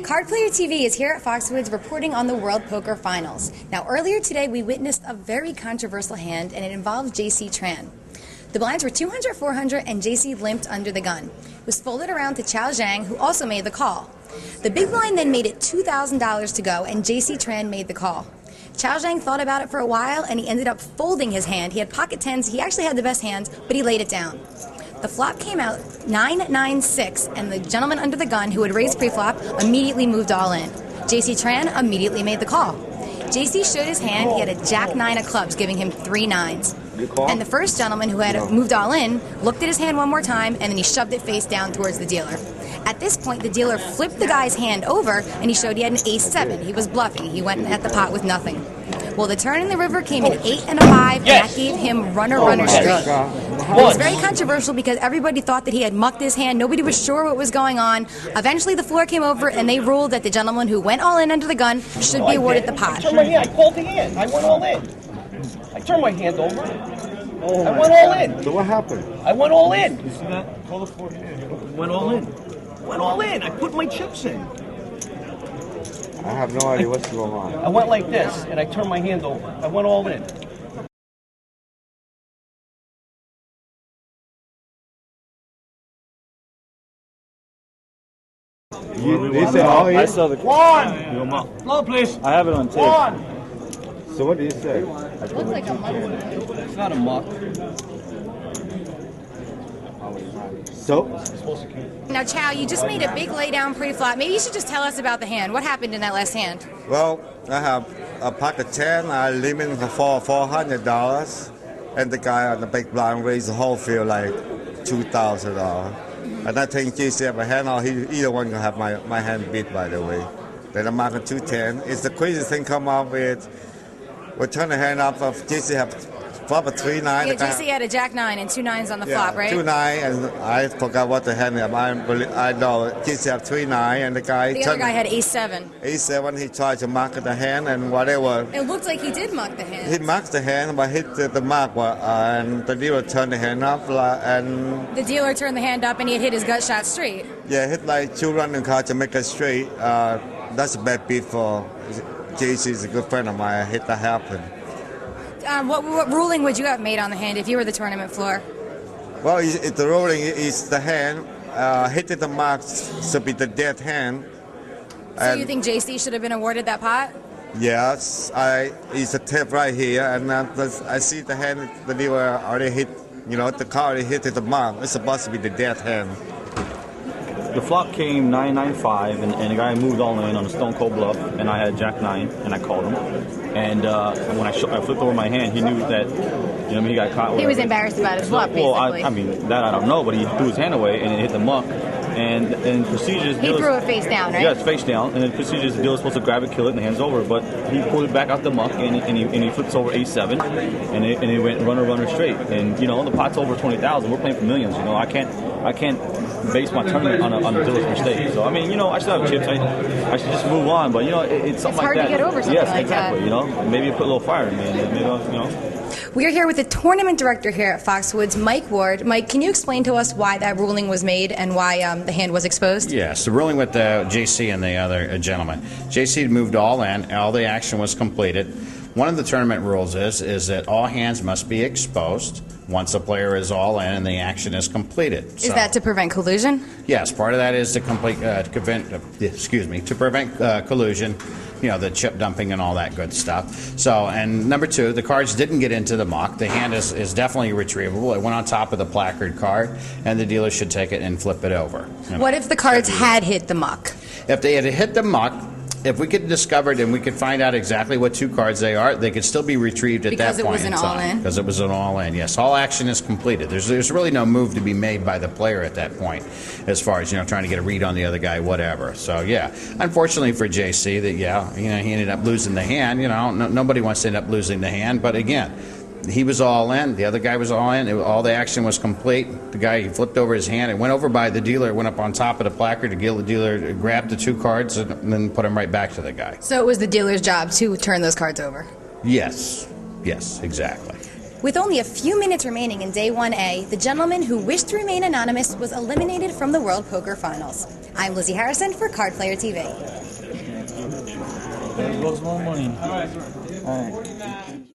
Card Player TV is here at Foxwoods reporting on the World Poker Finals. Now, earlier today we witnessed a very controversial hand, and it involved Tran. The blinds were 200, 400, and JC limped under the gun. It was folded around to Chao Zhang, who also made the call. The big blind then made it $2,000 to go, and Tran made the call. Chao Zhang thought about it for a while, and he ended up folding his hand. He had pocket tens. He actually had the best hands, but he laid it down. The flop came out 9-9-6, and the gentleman under the gun, who had raised pre-flop, immediately moved all in. Tran immediately made the call. JC showed his hand. He had a jack-9 of clubs, giving him 3 nines. And the first gentleman, who had moved all in, looked at his hand one more time, and then he shoved it face down towards the dealer. At this point, the dealer flipped the guy's hand over, and he showed he had an ace-7. He was bluffing. He went at the pot with nothing. Well, the turn in the river came in 8 and a 5, and that gave him runner straight. It was very controversial because everybody thought that he had mucked his hand. Nobody was sure what was going on. Eventually, the floor came over, and they ruled that the gentleman who went all in under the gun should be awarded the pot. I turned my hand. I called the hand. I went all in. I turned my hand over. I went all in. So what happened? I went all in. You see that? Call the floor. Went all in. Went all in. I put my chips in. I have no idea what's going on. I went like this, and I turned my hand over. I went all in. You said all in? I saw the One! Flow, please. I have it on tape. One! So what did you say? It looks like a muck. It's not a muck. So? Now, Chao, you just made a big laydown pre-flop. Maybe you should just tell us about the hand. What happened in that last hand? Well, I have a pocket 10. I limit for $400, and the guy on the big blind raised the whole field like $2,000. And I think JC have a hand, or either one can have my hand beat, by the way. Then I'm marking 210. It's the craziest thing come up with. We turn the hand up of JC have flop a 3-9. Yeah, JC had a jack-9 and 2 nines on the flop, right? 2-9, and I forgot what the hand is. I know JC have 3-9, and the other guy had ace-7. Ace-7, he tried to mark the hand, and whatever. It looked like he did muck the hand. He marked the hand, but hit the mark, and the dealer turned the hand up, and The dealer turned the hand up, and he had hit his gut shot straight. yeah, hit like 2 running cards to make it straight. That's a bad beat for JC. Is a good friend of mine. I hate that happen. What ruling would you have made on the hand if you were the tournament floor? Well, the ruling is the hand hitting the mark should be the dead hand. So you think JC should have been awarded that pot? Yes, it's a tip right here, and I see the hand the dealer already hit. You know, the card already hit the mark. It's supposed to be the dead hand. The flop came 9-9-5, and the guy moved all in on a stone cold bluff, and I had jack 9, and I called him. And when I flipped over my hand, he knew that, you know, he got caught. He was embarrassed about his bluff, basically. Well, I mean, that I don't know, but he threw his hand away and it hit the muck. And procedures. He threw it face down, right? Yes, face down. And the procedures, the dealer's supposed to grab it, kill it, and the hand's over. But he pulled it back out the muck, and he flips over ace-7, and it went runner straight. And you know, the pot's over 20,000. We're playing for millions. You know, I can't base my tournament on a dealer's mistake. So I mean, you know, I still have chips. I should just move on. But you know, it's something like that. It's hard to get over something like exactly. that. You know, maybe put a little fire in me, and maybe you know. We are here with the tournament director here at Foxwoods, Mike Ward. Mike, can you explain to us why that ruling was made and why the hand was exposed? Yes, the ruling with JC and the other gentleman. JC moved all in, all the action was completed. One of the tournament rules is that all hands must be exposed once a player is all in and the action is completed. Is that to prevent collusion? Yes, part of that is to prevent collusion. You know, the chip dumping and all that good stuff. So, and number 2, the cards didn't get into the muck. The hand is definitely retrievable. It went on top of the placard card, and the dealer should take it and flip it over. What if the cards had hit the muck? If they had hit the muck, if we could discover it and we could find out exactly what 2 cards they are, they could still be retrieved at that point in time. Because it was an all-in? Because it was an all-in, yes. All action is completed. There's really no move to be made by the player at that point as far as, you know, trying to get a read on the other guy, whatever. So, yeah. Unfortunately for JC, that, yeah, you know, he ended up losing the hand. You know, nobody wants to end up losing the hand. But, again, he was all in. The other guy was all in. All the action was complete. The guy, he flipped over his hand. It went over by the dealer. Went up on top of the placard. The dealer grabbed the 2 cards and then put them right back to the guy. So it was the dealer's job to turn those cards over? Yes. Yes, exactly. With only a few minutes remaining in Day 1A, the gentleman who wished to remain anonymous was eliminated from the World Poker Finals. I'm Lizzie Harrison for Card Player TV. There goes more money. All right.